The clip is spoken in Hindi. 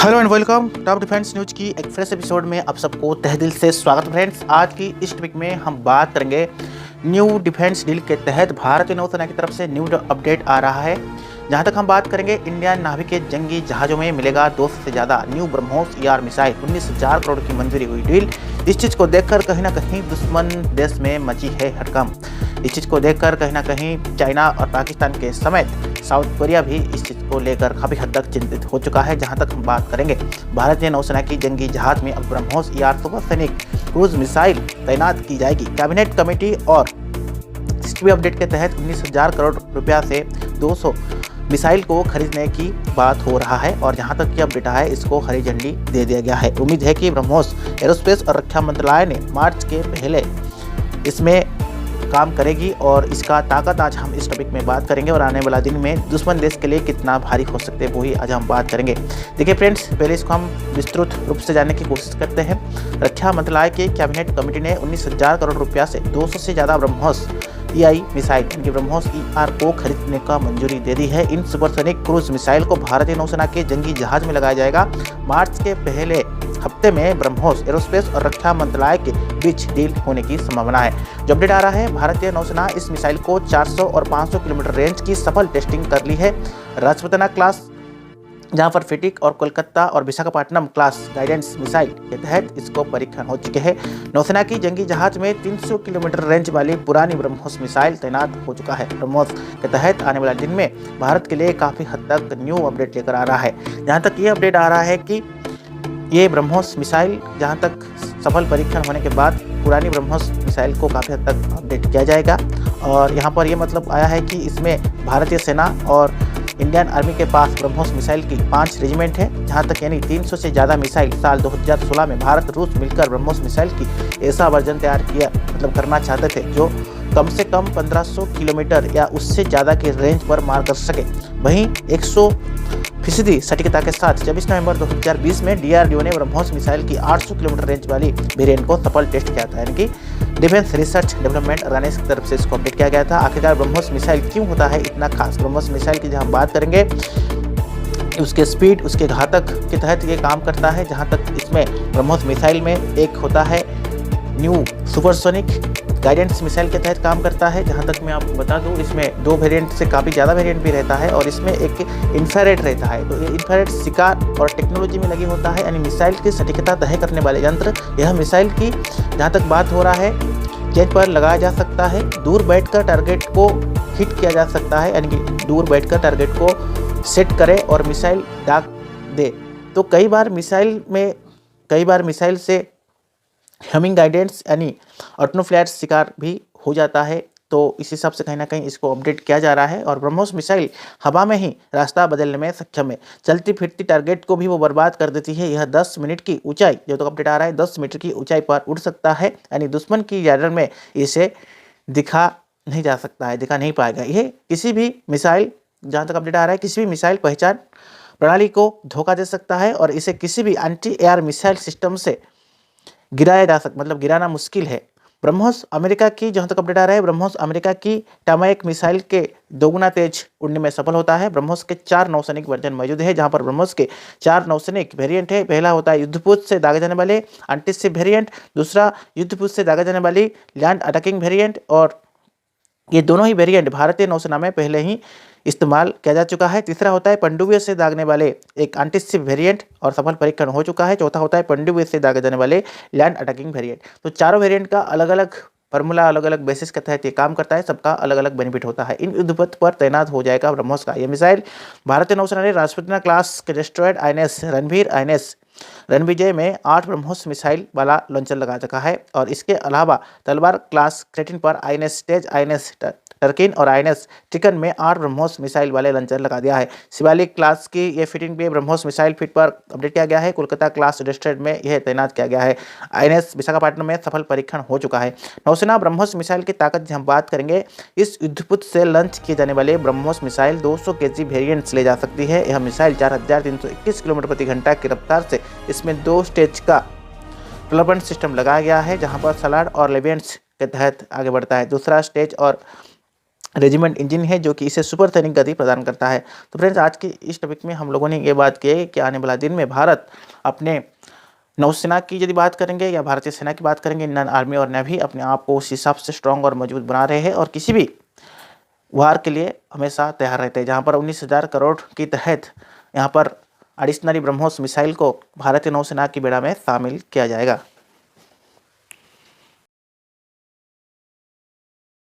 Hello and welcome top defence news की एक फ्रेश एपिसोड में आप सबको तहे दिल से स्वागत फ्रेंड्स। आज की इस टॉपिक में हम बात करेंगे न्यू डिफेंस डील के तहत भारतीय नौसेना की तरफ से न्यू अपडेट आ रहा है। जहां तक हम बात करेंगे इंडियन नावी के जंगी जहाज़ों में मिलेगा 200 से ज़्यादा new BrahMos ER missile, 19,000 crore की मंजूरी हुई डील। इस चीज़ को देखकर कहीं ना कहीं दुश्मन देश में मची है हड़कंप। इस चीज़ को देखकर कहीं ना कहीं चाइना और पाकिस्तान के समेत साउथ कोरिया भी इस चीज़ को लेकर काफ़ी हद तक चिंतित हो चुका है। जहां तक हम बात करेंगे भारतीय नौसेना की जंगी जहाज में अब BrahMos ER supersonic cruise missile तैनात की जाएगी। कैबिनेट कमेटी और हिस्ट्री अपडेट के तहत 19,000 करोड़ रुपया से 200 मिसाइल को खरीदने की बात हो रहा है और जहां तक ये अपडेट है इसको हरी झंडी दे दिया गया है। उम्मीद है कि ब्रह्मोस एरोस्पेस और रक्षा मंत्रालय ने मार्च के पहले इसमें काम करेगी और इसका ताकत आज हम इस टॉपिक में बात करेंगे और आने वाला दिन में दुश्मन देश के लिए कितना भारी हो सकते हैं वही आज हम बात करेंगे। देखिए फ्रेंड्स, पहले इसको हम विस्तृत रूप से जानने की कोशिश करते हैं। रक्षा मंत्रालय की कैबिनेट कमेटी ने 19,000 करोड़ रुपया से 200 से ज़्यादा ब्रह्मोस EI मिसाइल यानी ब्रह्मोस ER को खरीदने का मंजूरी दे दी है। इन सुपरसोनिक क्रूज मिसाइल को भारतीय नौसेना के जंगी जहाज में लगाया जाएगा। मार्च के पहले हफ्ते में ब्रह्मोस एरोस्पेस और रक्षा मंत्रालय के बीच डील होने की संभावना है। जो अपडेट आ रहा है, भारतीय नौसेना इस मिसाइल को 400 और 500 किलोमीटर रेंज की सफल टेस्टिंग कर ली है। राजपुतना क्लास, जहां पर फिटिक और कोलकाता और विशाखापट्टनम क्लास गाइडेंस मिसाइल के तहत इसको परीक्षण हो चुके हैं। नौसेना की जंगी जहाज में 300 किलोमीटर रेंज वाली पुरानी ब्रह्मोस मिसाइल तैनात हो चुका है। ब्रह्मोस के तहत आने वाले दिन में भारत के लिए काफ़ी हद तक न्यू अपडेट लेकर आ रहा है। जहाँ तक ये अपडेट आ रहा है कि ये ब्रह्मोस मिसाइल जहाँ तक सफल परीक्षण होने के बाद पुरानी ब्रह्मोस मिसाइल को काफ़ी हद तक अपडेट किया जाएगा और यहाँ पर ये मतलब आया है कि इसमें भारतीय सेना और इंडियन आर्मी के पास ब्रह्मोस मिसाइल की 5 रेजिमेंट है। जहाँ तक यानी 300 से ज़्यादा मिसाइल साल 2016 में भारत रूस मिलकर ब्रह्मोस मिसाइल की ऐसा वर्जन तैयार किया करना चाहते थे जो कम से कम 1500 किलोमीटर या उससे ज़्यादा की रेंज पर मार कर सके। वहीं 100% सटीकता के साथ 24 नवंबर 2020 में DRDO ने ब्रह्मोस मिसाइल की 800 किलोमीटर रेंज वाली वेरिएंट को सफल टेस्ट किया था। यानी कि डिफेंस रिसर्च डेवलपमेंट ऑर्गेनाइजेशन की तरफ से इसको अपडेट किया गया था। आखिरकार ब्रह्मोस मिसाइल क्यों होता है इतना खास? ब्रह्मोस मिसाइल की जहाँ बात करेंगे उसके स्पीड, उसके घातक के तहत ये काम करता है। जहाँ तक इसमें ब्रह्मोस मिसाइल में एक होता है न्यू सुपरसोनिक गाइडेंस मिसाइल के तहत काम करता है। जहाँ तक मैं आपको बता दूँ इसमें 2 वेरिएंट से काफ़ी ज़्यादा वेरिएंट भी रहता है और इसमें एक इंफ्रारेड रहता है। तो ये इंफ्रारेड शिकार और टेक्नोलॉजी में लगी होता है, यानी मिसाइल की सटीकता तय करने वाले यंत्र। यह मिसाइल की जहाँ तक बात हो रहा है चेंज पर लगाया जा सकता है, दूर बैठकर टारगेट को हिट किया जा सकता है, यानी कि दूर बैठकर टारगेट को सेट करे और मिसाइल दाग दे। तो कई बार मिसाइल से हमिंग गाइडेंस यानी ऑटोफ्लैट शिकार भी हो जाता है। तो इस हिसाब से कहीं ना कहीं इसको अपडेट किया जा रहा है और ब्रह्मोस मिसाइल हवा में ही रास्ता बदलने में सक्षम है। चलती फिरती टारगेट को भी वो बर्बाद कर देती है। यह 10 मिनट की ऊंचाई, जो तो अपडेट आ रहा है 10 मीटर की ऊंचाई पर उड़ सकता है, यानी दुश्मन की रडार में इसे दिखा नहीं पाएगा। यह किसी भी मिसाइल, जहाँ तक अपडेट आ रहा है, किसी भी मिसाइल पहचान प्रणाली को धोखा दे सकता है और इसे किसी भी एंटी एयर मिसाइल सिस्टम से गिराया जा सकता, गिराना मुश्किल है। ब्रह्मोस अमेरिका की, जहाँ तक अपडेट आ रहा है, ब्रह्मोस अमेरिका की टमाइक मिसाइल के 2 गुना तेज उड़ने में सफल होता है। ब्रह्मोस के 4 नौसैनिक वर्जन मौजूद है, जहाँ पर ब्रह्मोस के 4 नौसैनिक वेरिएंट है। पहला होता है युद्धपोत से दागे जाने वाले एंटीशिप वेरिएंट, दूसरा युद्धपोत से दागे जाने वाली लैंड अटैकिंग वेरिएंट और ये दोनों ही वेरिएंट भारतीय नौसेना में पहले ही इस्तेमाल किया जा चुका है। तीसरा होता है पनडुब्बी से दागने वाले एक एंटीशिप वेरिएंट और सफल परीक्षण हो चुका है। चौथा होता है पनडुब्बी से दागे जाने वाले लैंड अटैकिंग वेरिएंट। तो चारों वेरिएंट का अलग अलग फार्मूला, अलग अलग बेसिस के तहत ये काम करता है, सबका अलग अलग बेनिफिट होता है। इन युद्धपोत पर तैनात हो जाएगा ब्रह्मोस का यह मिसाइल। भारतीय नौसेना ने राजपुतना क्लास के destroyed INS Ranveer, INS Ranvijay में 8 ब्रह्मोस मिसाइल वाला लॉन्चर लगा चुका है और इसके अलावा तलवार क्लास क्रेटिन पर INS तेज, INS टर्किन और INS टिकन में 8 ब्रह्मोस मिसाइल वाले लॉन्चर लगा दिया है। शिवालिक क्लास की ये फिटिंग पे ब्रह्मोस मिसाइल फिट पर अपडेट किया गया है। कोलकाता क्लास डेस्ट्रॉयड में यह तैनात किया गया है। INS विशाखापट्टनम में सफल परीक्षण हो चुका है। नौसेना ब्रह्मोस मिसाइल की ताकत हम बात करेंगे, इस युद्धपोत से लॉन्च किए जाने वाले ब्रह्मोस मिसाइल 200 kg वेरिएंट्स ले जा सकती है। यह मिसाइल 4321 किलोमीटर प्रति घंटा की रफ्तार से, इसमें 2 स्टेज का प्रोपेलर सिस्टम लगाया गया है, जहां पर सलाड और लेवेंट्स के तहत आगे बढ़ता है। दूसरा स्टेज और रेजिमेंट इंजन है जो कि इसे सुपरसोनिक गति प्रदान करता है। तो फ्रेंड्स, आज की इस टॉपिक में हम लोगों ने ये बात की है कि आने वाला दिन में भारत अपने नौसेना की यदि बात करेंगे या भारतीय सेना की बात करेंगे, इंडियन आर्मी और नेवी अपने आप को उस हिसाब से स्ट्रांग और मजबूत बना रहे हैं और किसी भी वार के लिए हमेशा तैयार रहते हैं। जहाँ पर 19,000 करोड़ के तहत यहाँ पर एडिशनली ब्रह्मोस मिसाइल को भारतीय नौसेना की बेड़ा में शामिल किया जाएगा।